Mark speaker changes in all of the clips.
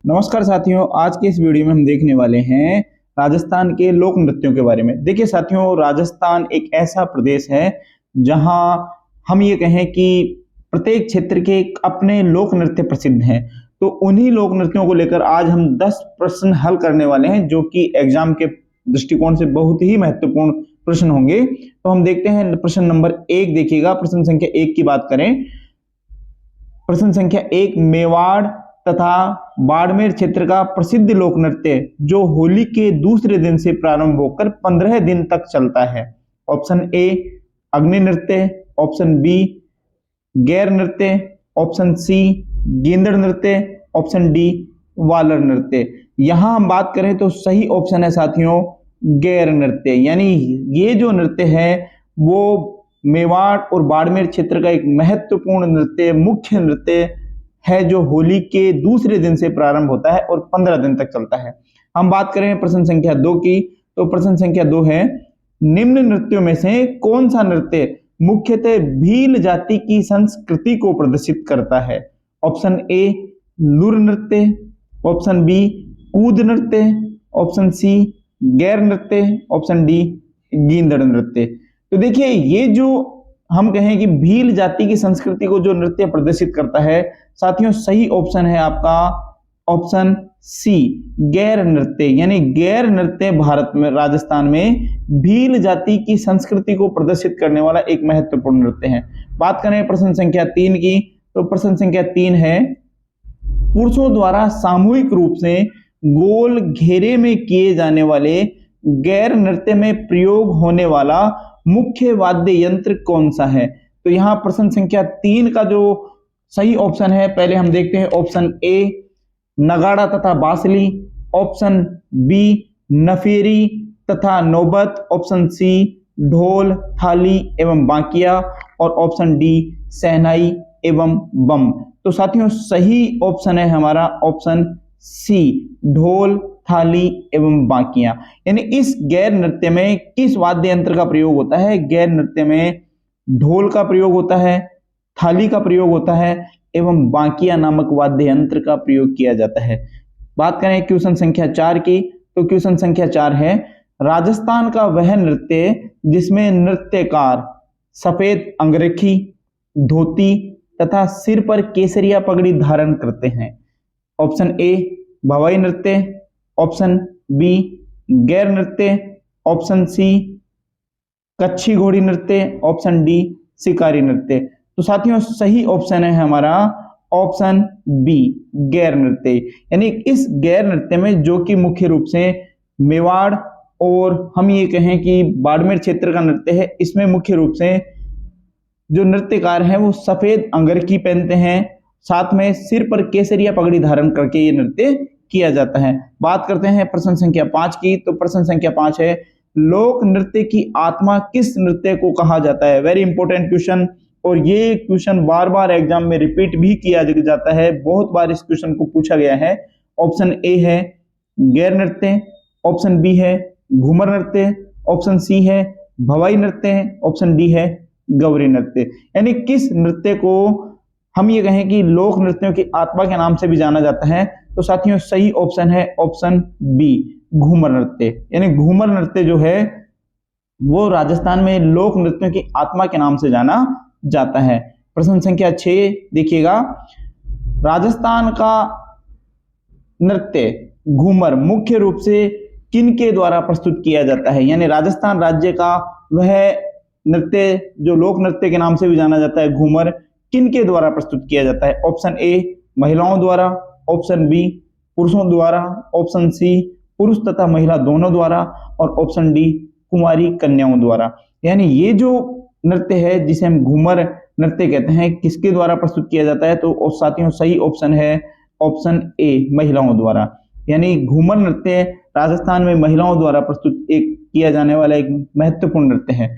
Speaker 1: नमस्कार साथियों, आज के इस वीडियो में हम देखने वाले हैं राजस्थान के लोक नृत्यों के बारे में। देखिए साथियों, राजस्थान एक ऐसा प्रदेश है जहां हम ये कहें कि प्रत्येक क्षेत्र के एक अपने लोक नृत्य प्रसिद्ध हैं। तो उन्हीं लोक नृत्यों को लेकर आज हम 10 प्रश्न हल करने वाले हैं, जो कि एग्जाम के दृष्टिकोण से बहुत ही महत्वपूर्ण प्रश्न होंगे। तो हम देखते हैं प्रश्न नंबर 1। देखिएगा, प्रश्न संख्या 1 की बात करें। प्रश्न संख्या 1, मेवाड़ तथा बाड़मेर क्षेत्र का प्रसिद्ध लोक नृत्य जो होली के दूसरे दिन से प्रारंभ होकर 15 दिन तक चलता है। ऑप्शन ए अग्नि नृत्य, ऑप्शन बी गैर नृत्य, ऑप्शन सी गेंदड़ नृत्य, ऑप्शन डी वालर नृत्य। यहां हम बात करें तो सही ऑप्शन है साथियों गैर नृत्य, यानी ये जो नृत्य है वो मेवाड़ और बाड़मेर क्षेत्र का एक महत्वपूर्ण नृत्य, मुख्य नृत्य है, जो होली के दूसरे दिन से प्रारंभ होता है और 15 दिन तक चलता है। हम बात करें प्रश्न संख्या 2 की, तो प्रश्न संख्या 2 है, निम्न नृत्यों में से कौन सा नृत्य मुख्यतः भील जाति की संस्कृति को प्रदर्शित करता है। ऑप्शन ए लुर नृत्य, ऑप्शन बी कूद नृत्य, ऑप्शन सी गैर नृत्य, ऑप्शन डी गेंदड़ नृत्य। तो देखिए, ये जो हम कहें कि भील जाति की संस्कृति को जो नृत्य प्रदर्शित करता है साथियों, सही ऑप्शन है आपका ऑप्शन सी गैर नृत्य। यानी गैर नृत्य भारत में, राजस्थान में भील जाति की संस्कृति को प्रदर्शित करने वाला एक महत्वपूर्ण नृत्य है। बात करें प्रश्न संख्या 3 की, तो प्रश्न संख्या 3 है, पुरुषों द्वारा सामूहिक रूप से गोल घेरे में किए जाने वाले गैर नृत्य में प्रयोग होने वाला मुख्य वाद्य यंत्र कौन सा है। तो यहां प्रश्न संख्या 3 का जो सही ऑप्शन है, पहले हम देखते हैं। ऑप्शन ए नगाड़ा तथा बांसुरी, ऑप्शन बी नफेरी तथा नौबत, ऑप्शन सी ढोल थाली एवं बांकिया, और ऑप्शन डी शहनाई एवं बम। तो साथियों सही ऑप्शन है हमारा ऑप्शन सी ढोल थाली एवं बांकिया। यानी इस गैर नृत्य में किस वाद्य यंत्र का प्रयोग होता है? गैर नृत्य में ढोल का प्रयोग होता है, थाली का प्रयोग होता है एवं बांकिया नामक वाद्य यंत्र का प्रयोग किया जाता है। बात करें क्वेश्चन संख्या 4 की, तो क्वेश्चन संख्या 4 है, राजस्थान का वह नृत्य जिसमें नृत्यकार सफेद अंगरखी, धोती तथा सिर पर केसरिया पगड़ी धारण करते हैं। ऑप्शन ए भवाई नृत्य, ऑप्शन बी गैर नृत्य, ऑप्शन सी कच्छी घोड़ी नृत्य, ऑप्शन डी शिकारी नृत्य। तो साथियों सही ऑप्शन है हमारा ऑप्शन बी गैर नृत्य। यानी इस गैर नृत्य में, जो कि मुख्य रूप से मेवाड़ और हम ये कहें कि बाड़मेर क्षेत्र का नृत्य है, इसमें मुख्य रूप से जो नृत्यकार हैं वो सफेद अंगरखी पहनते हैं, साथ में सिर पर केसरिया पगड़ी धारण करके ये नृत्य किया जाता है। बात करते हैं प्रश्न संख्या 5 की, तो प्रश्न संख्या 5 है, लोक नृत्य की आत्मा किस नृत्य को कहा जाता है। वेरी इंपॉर्टेंट क्वेश्चन, और ये क्वेश्चन बार बार एग्जाम में रिपीट भी किया जाता है, बहुत बार इस क्वेश्चन को पूछा गया है। ऑप्शन ए है गैर नृत्य, ऑप्शन बी है घूमर नृत्य, ऑप्शन सी है भवाई नृत्य, ऑप्शन डी है गौरी नृत्य। यानी किस नृत्य को हम ये कहें कि लोक नृत्यों की आत्मा के नाम से भी जाना जाता है। तो साथियों सही ऑप्शन है ऑप्शन बी घूमर नृत्य। यानी घूमर नृत्य जो है वो राजस्थान में लोक नृत्यों की आत्मा के नाम से जाना जाता है। प्रश्न संख्या 6 देखिएगा, राजस्थान का नृत्य घूमर मुख्य रूप से किन के द्वारा प्रस्तुत किया जाता है। यानी राजस्थान राज्य का वह नृत्य जो लोक नृत्य के नाम से भी जाना जाता है घूमर, किन के द्वारा प्रस्तुत किया जाता है। ऑप्शन ए महिलाओं द्वारा, ऑप्शन बी पुरुषों द्वारा, ऑप्शन सी पुरुष तथा महिला दोनों द्वारा, और ऑप्शन डी कुमारी कन्याओं द्वारा। यानी ये जो नृत्य है जिसे हम घूमर नृत्य कहते हैं, किसके द्वारा प्रस्तुत किया जाता है। तो साथियों सही ऑप्शन है ऑप्शन ए महिलाओं द्वारा। यानी घूमर नृत्य राजस्थान में महिलाओं द्वारा प्रस्तुत किया जाने वाला एक महत्वपूर्ण नृत्य है।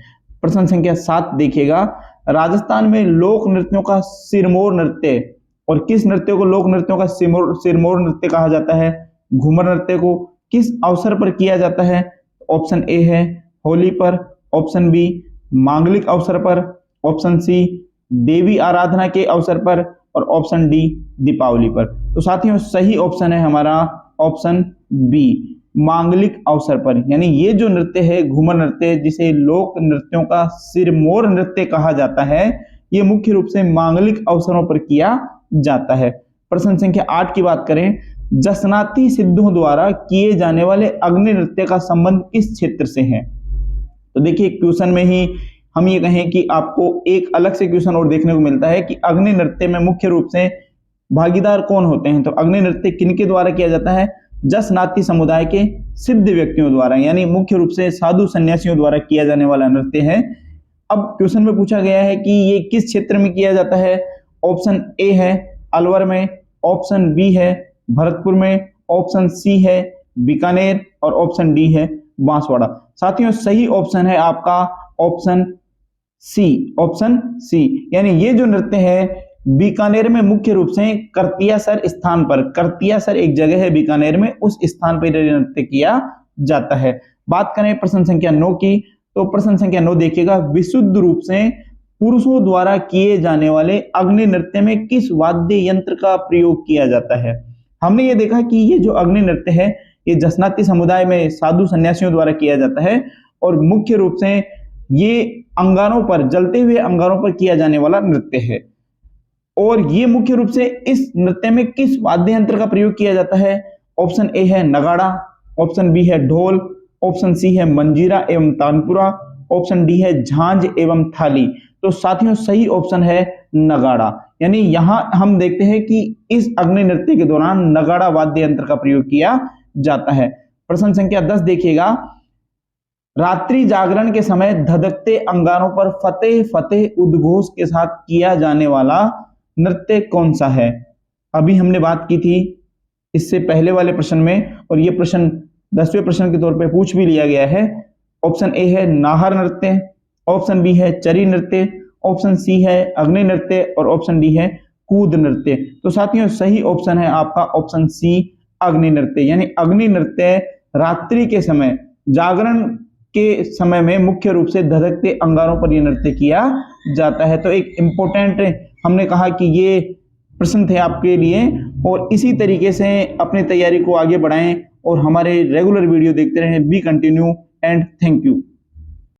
Speaker 1: प्रश्न संख्या 7 देखिएगा, राजस्थान में लोक नृत्यों का सिरमौर नृत्य, और किस नृत्य को लोक नृत्यों का सिरमौर नृत्य कहा जाता है, घूमर नृत्य को, किस अवसर पर किया जाता है। ऑप्शन ए है होली पर, ऑप्शन बी मांगलिक अवसर पर, ऑप्शन सी देवी आराधना के अवसर पर, और ऑप्शन डी दीपावली पर। तो साथियों सही ऑप्शन है हमारा ऑप्शन बी, मांगलिक अवसर पर। यानी ये जो नृत्य है घूमर नृत्य, जिसे लोक नृत्यों का सिरमौर नृत्य कहा जाता है, ये मुख्य रूप से मांगलिक अवसरों पर किया जाता है। प्रश्न संख्या 8 की बात करें, जसनाती सिद्धों द्वारा किए जाने वाले अग्नि नृत्य का संबंध किस क्षेत्र से है? तो देखिए क्वेश्चन में ही हम ये कहें कि आपको एक अलग से क्वेश्चन और देखने को मिलता है कि अग्नि नृत्य में मुख्य रूप से भागीदार कौन होते हैं। तो अग्नि नृत्य किनके द्वारा किया जाता है? जसनाती समुदाय के सिद्ध व्यक्तियों द्वारा, यानी मुख्य रूप से साधु सन्यासियों द्वारा किया जाने वाला नृत्य है। अब क्वेश्चन में पूछा गया है कि ये किस क्षेत्र में किया जाता है। ऑप्शन ए है अलवर में, ऑप्शन बी है भरतपुर में, ऑप्शन सी है बीकानेर और ऑप्शन डी है बांसवाड़ा। साथियों सही ऑप्शन है आपका ऑप्शन सी, ऑप्शन सी। यानी ये जो नृत्य है बीकानेर में मुख्य रूप से करतियासर स्थान पर, करतियासर एक जगह है बीकानेर में, उस स्थान पर नृत्य किया जाता है। बात करें प्रश्न संख्या 9 की, तो प्रश्न संख्या 9 देखिएगा, विशुद्ध रूप से पुरुषों द्वारा किए जाने वाले अग्नि नृत्य में किस वाद्य यंत्र का प्रयोग किया जाता है? हमने ये देखा कि ये जो अग्नि नृत्य है ये जसनाती समुदाय में साधु सन्यासियों द्वारा किया जाता है और मुख्य रूप से ये अंगारों पर, जलते हुए अंगारों पर किया जाने वाला नृत्य है। और ये मुख्य रूप से इस नृत्य में किस वाद्य यंत्र का प्रयोग किया जाता है? ऑप्शन ए है नगाड़ा, ऑप्शन बी है ढोल, ऑप्शन सी है मंजीरा एवं तानपुरा, ऑप्शन डी है झांझ एवं थाली। तो साथियों सही ऑप्शन है नगाड़ा। यानी यहां हम देखते हैं कि इस अग्नि नृत्य के दौरान नगाड़ा वाद्य यंत्र का प्रयोग किया जाता है। प्रश्न संख्या 10 देखिएगा, रात्रि जागरण के समय धधकते अंगारों पर फतेह फतेह उद्घोष के साथ किया जाने वाला नृत्य कौन सा है? अभी हमने बात की थी इससे पहले वाले प्रश्न में, और ये प्रश्न 10वें प्रश्न के तौर पे पूछ भी लिया गया है। ऑप्शन ए है नाहर नृत्य, ऑप्शन बी है चरी नृत्य, ऑप्शन सी है अग्नि नृत्य और ऑप्शन डी है कूद नृत्य। तो साथियों सही ऑप्शन है आपका ऑप्शन सी अग्नि नृत्य। यानी अग्नि नृत्य रात्रि के समय, जागरण के समय में मुख्य रूप से धधकते अंगारों पर यह नृत्य किया जाता है। तो एक इंपॉर्टेंट हमने कहा कि ये प्रश्न थे आपके लिए, और इसी तरीके से अपनी तैयारी को आगे बढ़ाएं और हमारे रेगुलर वीडियो देखते रहें। B continue and thank you.